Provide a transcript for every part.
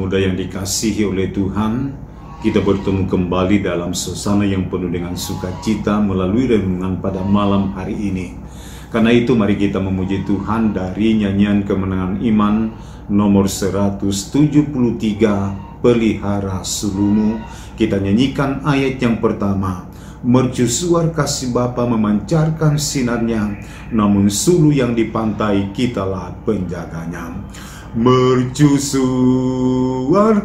muda yang dikasihi oleh Tuhan, kita bertemu kembali dalam suasana yang penuh dengan sukacita melalui renungan pada malam hari ini. Karena itu mari kita memuji Tuhan dari nyanyian kemenangan iman nomor 173, Pelihara Sulumu. Kita nyanyikan ayat yang pertama. Mercusuar kasih Bapa memancarkan sinarnya, namun sulu yang di pantai kitalah penjaganya. Mercusuar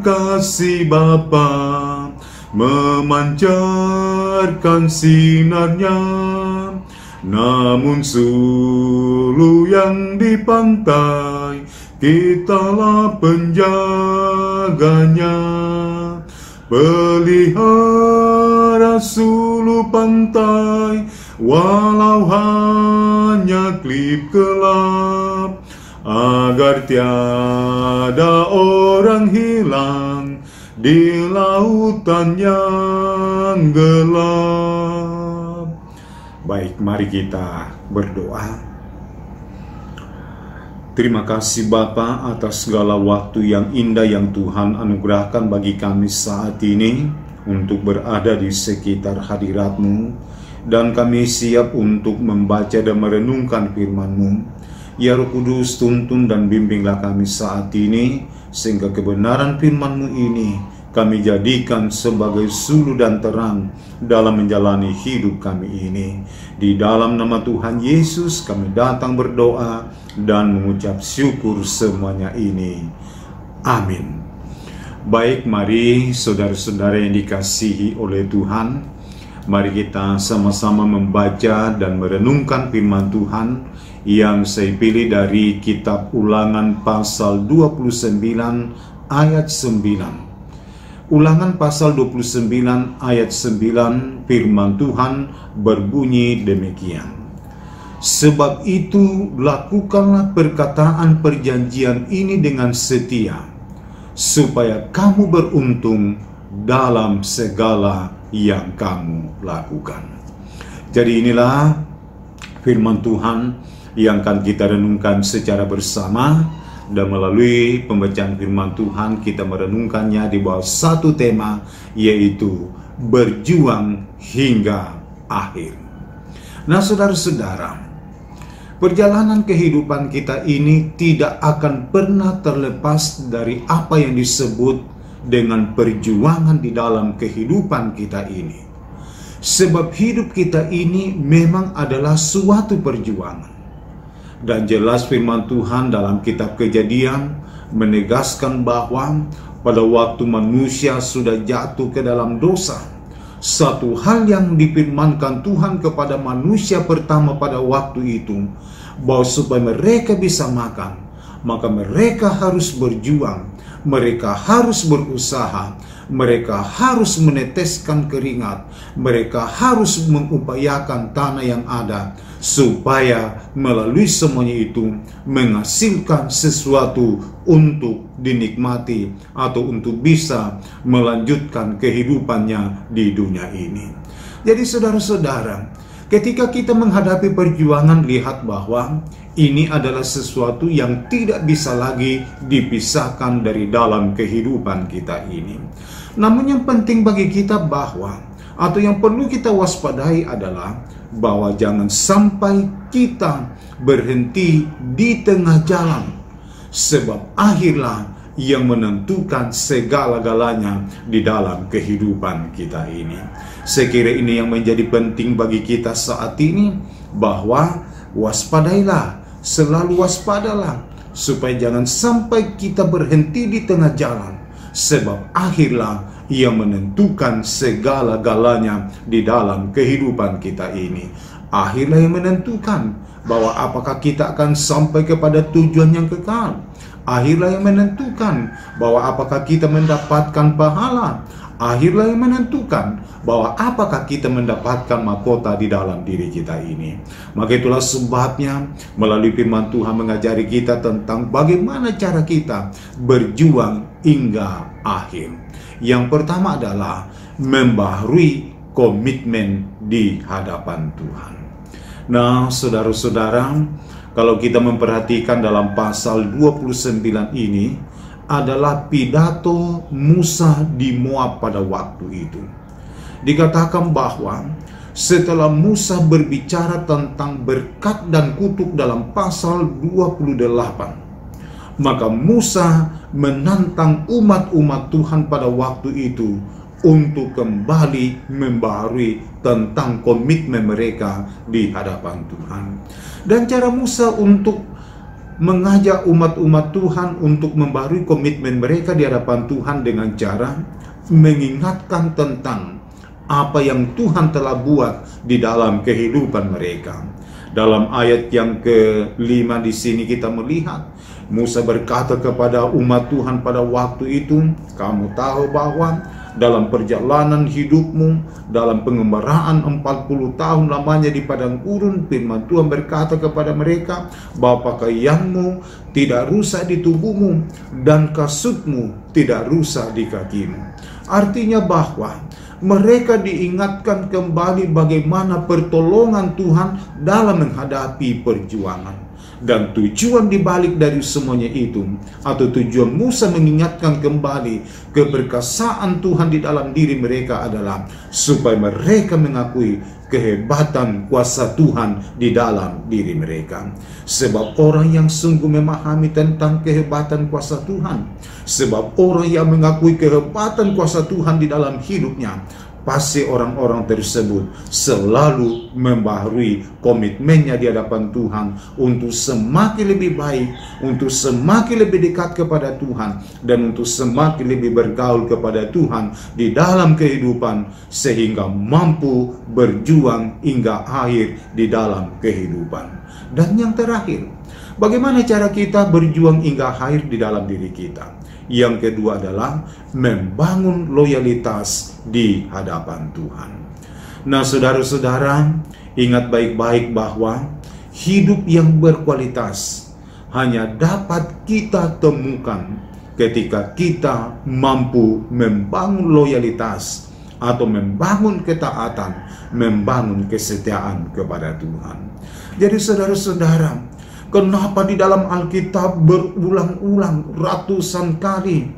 kasih Bapa memancarkan sinarnya, namun sulu yang di pantai kitalah penjaganya. Pelihara sulu pantai walau hanya klip gelap, agar tiada orang hilang di lautan yang gelap. Baik, mari kita berdoa. Terima kasih Bapa atas segala waktu yang indah yang Tuhan anugerahkan bagi kami saat ini untuk berada di sekitar hadirat-Mu, dan kami siap untuk membaca dan merenungkan firman-Mu. Ya Roh Kudus, tuntun dan bimbinglah kami saat ini, sehingga kebenaran firman-Mu ini kami jadikan sebagai sulu dan terang dalam menjalani hidup kami ini. Di dalam nama Tuhan Yesus kami datang berdoa dan mengucap syukur semuanya ini. Amin. Baik, mari saudara-saudara yang dikasihi oleh Tuhan, mari kita sama-sama membaca dan merenungkan firman Tuhan yang saya pilih dari kitab Ulangan pasal 29 ayat 9. Ulangan pasal 29 ayat 9, firman Tuhan berbunyi demikian. Sebab itu lakukanlah perkataan perjanjian ini dengan setia, supaya kamu beruntung dalam segala yang kamu lakukan. Jadi inilah firman Tuhan yang akan kita renungkan secara bersama. Dan melalui pembacaan firman Tuhan kita merenungkannya di bawah satu tema, yaitu berjuang hingga akhir. Nah saudara-saudara, perjalanan kehidupan kita ini tidak akan pernah terlepas dari apa yang disebut dengan perjuangan di dalam kehidupan kita ini. Sebab hidup kita ini memang adalah suatu perjuangan. Dan jelas firman Tuhan dalam kitab Kejadian menegaskan bahwa pada waktu manusia sudah jatuh ke dalam dosa, satu hal yang difirmankan Tuhan kepada manusia pertama pada waktu itu, bahwa supaya mereka bisa makan, maka mereka harus berjuang, mereka harus berusaha, mereka harus meneteskan keringat, mereka harus mengupayakan tanah yang ada, supaya melalui semuanya itu menghasilkan sesuatu untuk dinikmati atau untuk bisa melanjutkan kehidupannya di dunia ini. Jadi saudara-saudara, ketika kita menghadapi perjuangan, lihat bahwa ini adalah sesuatu yang tidak bisa lagi dipisahkan dari dalam kehidupan kita ini. Namun yang penting bagi kita bahwa, atau yang perlu kita waspadai adalah bahwa jangan sampai kita berhenti di tengah jalan, sebab akhirlah yang menentukan segala-galanya di dalam kehidupan kita ini. Saya kira ini yang menjadi penting bagi kita saat ini, bahwa waspadailah, selalu waspadalah, supaya jangan sampai kita berhenti di tengah jalan, sebab akhirlah yang menentukan segala-galanya di dalam kehidupan kita ini. Akhirlah yang menentukan bahwa apakah kita akan sampai kepada tujuan yang kekal. Akhirlah yang menentukan bahwa apakah kita mendapatkan pahala. Akhirlah yang menentukan bahwa apakah kita mendapatkan mahkota di dalam diri kita ini. Maka itulah sebabnya melalui firman Tuhan mengajari kita tentang bagaimana cara kita berjuang hingga akhir. Yang pertama adalah membaharui komitmen di hadapan Tuhan. Nah, saudara-saudara, kalau kita memperhatikan dalam pasal 29 ini, adalah pidato Musa di Moab pada waktu itu. Dikatakan bahwa setelah Musa berbicara tentang berkat dan kutuk dalam pasal 28, maka Musa menantang umat-umat Tuhan pada waktu itu untuk kembali membaharui tentang komitmen mereka di hadapan Tuhan. Dan cara Musa untuk mengajak umat-umat Tuhan untuk membaharui komitmen mereka di hadapan Tuhan dengan cara mengingatkan tentang apa yang Tuhan telah buat di dalam kehidupan mereka. Dalam ayat yang ke-5 di sini kita melihat Musa berkata kepada umat Tuhan pada waktu itu, kamu tahu bahwa dalam perjalanan hidupmu, dalam pengembaraan 40 tahun lamanya di padang gurun, firman Tuhan berkata kepada mereka bahwa pakaianmu tidak rusak di tubuhmu dan kasutmu tidak rusak di kakimu. Artinya bahwa mereka diingatkan kembali bagaimana pertolongan Tuhan dalam menghadapi perjuangan. Dan tujuan dibalik dari semuanya itu, atau tujuan Musa mengingatkan kembali keberkasaan Tuhan di dalam diri mereka adalah supaya mereka mengakui kehebatan kuasa Tuhan di dalam diri mereka. Sebab orang yang sungguh memahami tentang kehebatan kuasa Tuhan, sebab orang yang mengakui kehebatan kuasa Tuhan di dalam hidupnya, pasti orang-orang tersebut selalu membaharui komitmennya di hadapan Tuhan untuk semakin lebih baik, untuk semakin lebih dekat kepada Tuhan, dan untuk semakin lebih bergaul kepada Tuhan di dalam kehidupan, sehingga mampu berjuang hingga akhir di dalam kehidupan. Dan yang terakhir, bagaimana cara kita berjuang hingga akhir di dalam diri kita? Yang kedua adalah membangun loyalitas di hadapan Tuhan. Nah, saudara-saudara, ingat baik-baik bahwa hidup yang berkualitas hanya dapat kita temukan ketika kita mampu membangun loyalitas atau membangun ketaatan, membangun kesetiaan kepada Tuhan. Jadi saudara-saudara, kenapa di dalam Alkitab berulang-ulang ratusan kali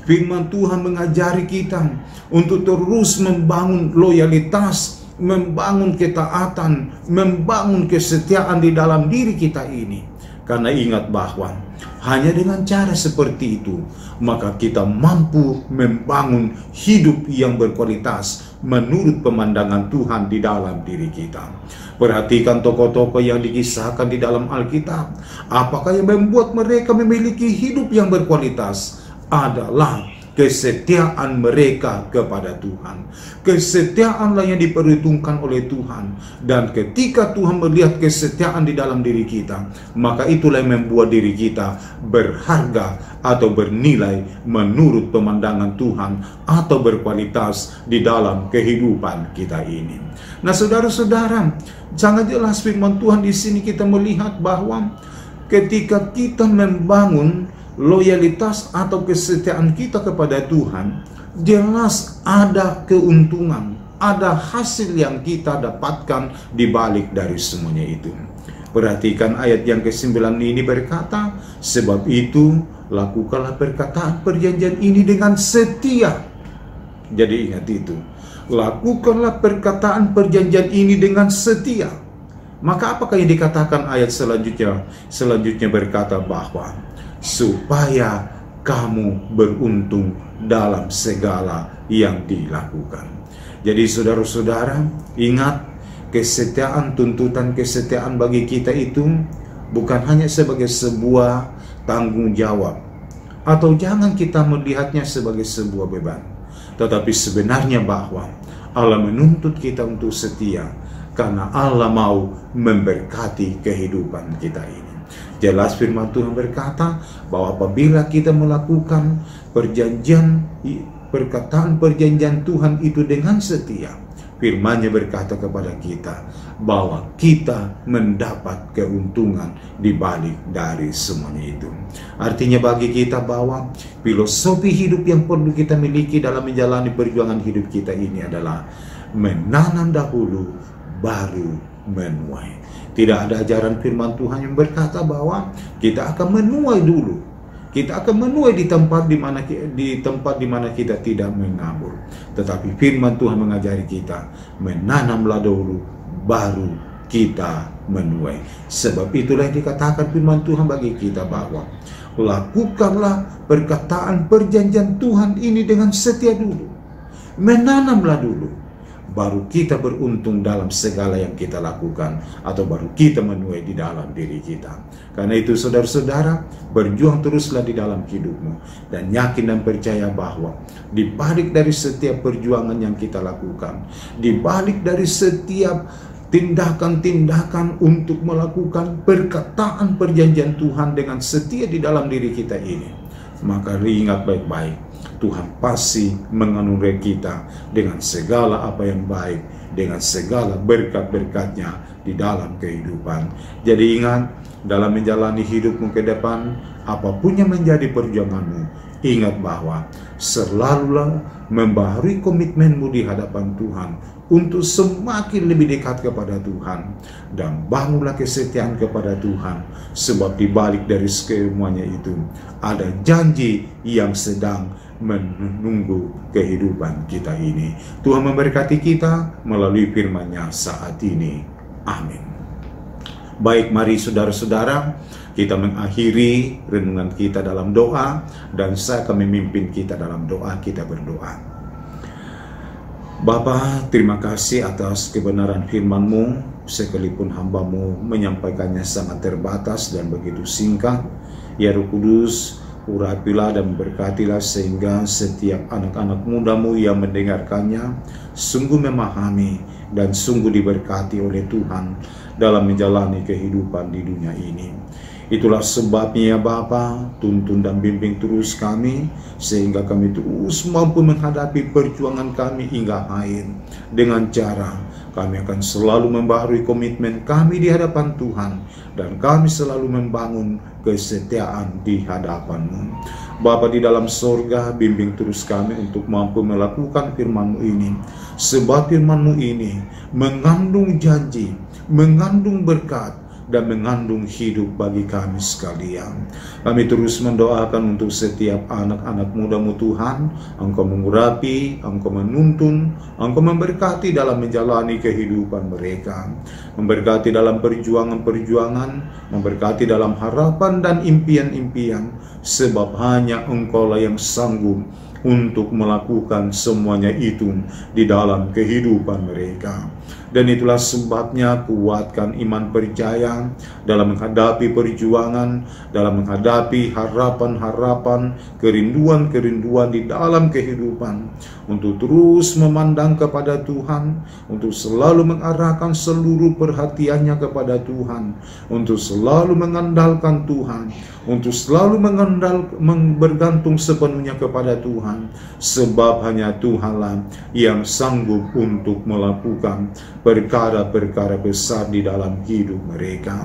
firman Tuhan mengajari kita untuk terus membangun loyalitas, membangun ketaatan, membangun kesetiaan di dalam diri kita ini? Karena ingat bahwa hanya dengan cara seperti itu, maka kita mampu membangun hidup yang berkualitas menurut pemandangan Tuhan di dalam diri kita. Perhatikan tokoh-tokoh yang dikisahkan di dalam Alkitab. Apakah yang membuat mereka memiliki hidup yang berkualitas? Adalah kesetiaan mereka kepada Tuhan. Kesetiaanlah yang diperhitungkan oleh Tuhan. Dan ketika Tuhan melihat kesetiaan di dalam diri kita, maka itulah yang membuat diri kita berharga atau bernilai menurut pemandangan Tuhan, atau berkualitas di dalam kehidupan kita ini. Nah, saudara-saudara, sangat jelas firman Tuhan di sini kita melihat bahwa ketika kita membangun loyalitas atau kesetiaan kita kepada Tuhan, jelas ada keuntungan, ada hasil yang kita dapatkan di balik dari semuanya itu. Perhatikan ayat yang ke-9 ini berkata, sebab itu lakukanlah perkataan perjanjian ini dengan setia. Jadi ingat itu, lakukanlah perkataan perjanjian ini dengan setia. Maka apakah yang dikatakan ayat selanjutnya? Selanjutnya berkata bahwa supaya kamu beruntung dalam segala yang dilakukan. Jadi saudara-saudara, ingat, kesetiaan, tuntutan kesetiaan bagi kita itu bukan hanya sebagai sebuah tanggung jawab, atau jangan kita melihatnya sebagai sebuah beban, tetapi sebenarnya bahwa Allah menuntut kita untuk setia karena Allah mau memberkati kehidupan kita ini. Jelas firman Tuhan berkata bahwa apabila kita melakukan perkataan perjanjian Tuhan itu dengan setia, firman-Nya berkata kepada kita bahwa kita mendapat keuntungan di balik dari semuanya itu. Artinya bagi kita bahwa filosofi hidup yang perlu kita miliki dalam menjalani perjuangan hidup kita ini adalah menanam dahulu baru menuai. Tidak ada ajaran firman Tuhan yang berkata bahwa kita akan menuai dulu, Kita akan menuai di tempat di mana kita tidak mengabur. Tetapi firman Tuhan mengajari kita, menanamlah dahulu, baru kita menuai. Sebab itulah yang dikatakan firman Tuhan bagi kita, bahwa lakukanlah perkataan perjanjian Tuhan ini dengan setia dulu. Menanamlah dulu, baru kita beruntung dalam segala yang kita lakukan, atau baru kita menuai di dalam diri kita. Karena itu saudara-saudara, berjuang teruslah di dalam hidupmu, dan yakin dan percaya bahwa di balik dari setiap perjuangan yang kita lakukan, di balik dari setiap tindakan-tindakan untuk melakukan perkataan perjanjian Tuhan dengan setia di dalam diri kita ini, maka ingat baik-baik, Tuhan pasti menganugerahkan kita dengan segala apa yang baik, dengan segala berkat-berkatnya di dalam kehidupan. Jadi ingat, dalam menjalani hidupmu ke depan, apapun yang menjadi perjuanganmu, ingat bahwa selalulah membaharui komitmenmu di hadapan Tuhan untuk semakin lebih dekat kepada Tuhan, dan bangunlah kesetiaan kepada Tuhan, sebab di balik dari semuanya itu ada janji yang sedang menunggu kehidupan kita ini. Tuhan memberkati kita melalui firman-Nya saat ini. Amin. Baik, mari saudara-saudara, kita mengakhiri renungan kita dalam doa, dan saya akan memimpin kita dalam doa. Kita berdoa. Bapa, terima kasih atas kebenaran firman-Mu, sekalipun hamba-Mu menyampaikannya sangat terbatas dan begitu singkat. Ya Roh Kudus, urapilah dan berkatilah sehingga setiap anak-anak muda-Mu yang mendengarkannya sungguh memahami dan sungguh diberkati oleh Tuhan dalam menjalani kehidupan di dunia ini. Itulah sebabnya ya Bapa, tuntun dan bimbing terus kami, sehingga kami terus mampu menghadapi perjuangan kami hingga akhir. Dengan cara kami akan selalu membaharui komitmen kami di hadapan Tuhan, dan kami selalu membangun kesetiaan di hadapan-Mu. Bapa di dalam sorga, bimbing terus kami untuk mampu melakukan firman-Mu ini, sebab firman-Mu ini mengandung janji, mengandung berkat, dan mengandung hidup bagi kami sekalian. Kami terus mendoakan untuk setiap anak-anak muda-Mu Tuhan, Engkau mengurapi, Engkau menuntun, Engkau memberkati dalam menjalani kehidupan mereka, memberkati dalam perjuangan-perjuangan, memberkati dalam harapan dan impian-impian, sebab hanya Engkau-lah yang sanggup untuk melakukan semuanya itu di dalam kehidupan mereka. Dan itulah sebabnya kuatkan iman percaya dalam menghadapi perjuangan, dalam menghadapi harapan-harapan, kerinduan-kerinduan di dalam kehidupan, untuk terus memandang kepada Tuhan, untuk selalu mengarahkan seluruh perhatiannya kepada Tuhan, untuk selalu mengandalkan Tuhan, untuk selalu bergantung sepenuhnya kepada Tuhan, sebab hanya Tuhanlah yang sanggup untuk melakukan perkara-perkara besar di dalam hidup mereka.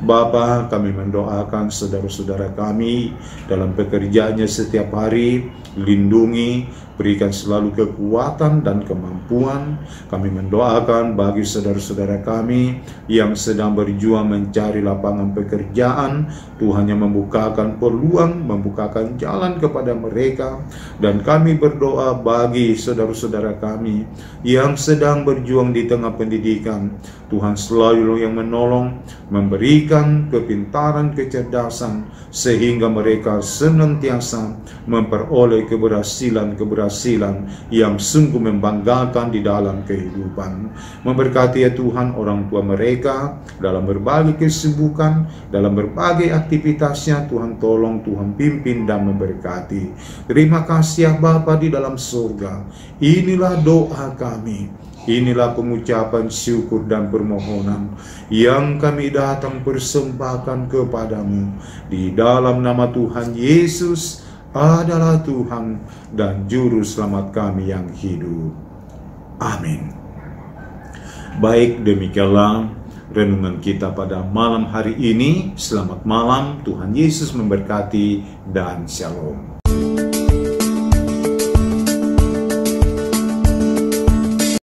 Bapa, kami mendoakan saudara-saudara kami dalam pekerjaannya setiap hari, lindungi, berikan selalu kekuatan dan kemampuan. Kami mendoakan bagi saudara-saudara kami yang sedang berjuang mencari lapangan pekerjaan, Tuhan yang membukakan peluang, membukakan jalan kepada mereka. Dan kami berdoa bagi saudara-saudara kami yang sedang berjuang di tengah pendidikan, Tuhan selalu yang menolong, memberikan kepintaran, kecerdasan, sehingga mereka senantiasa memperoleh keberhasilan yang sungguh membanggakan di dalam kehidupan. Memberkati ya Tuhan orang tua mereka dalam berbagai kesibukan, dalam berbagai aktivitasnya. Tuhan tolong, Tuhan pimpin dan memberkati. Terima kasih ya Bapa di dalam surga. Inilah doa kami. Inilah pengucapan syukur dan permohonan yang kami datang persembahkan kepadamu. Di dalam nama Tuhan Yesus adalah Tuhan dan Juru Selamat kami yang hidup. Amin. Baik, demikianlah renungan kita pada malam hari ini. Selamat malam, Tuhan Yesus memberkati dan shalom.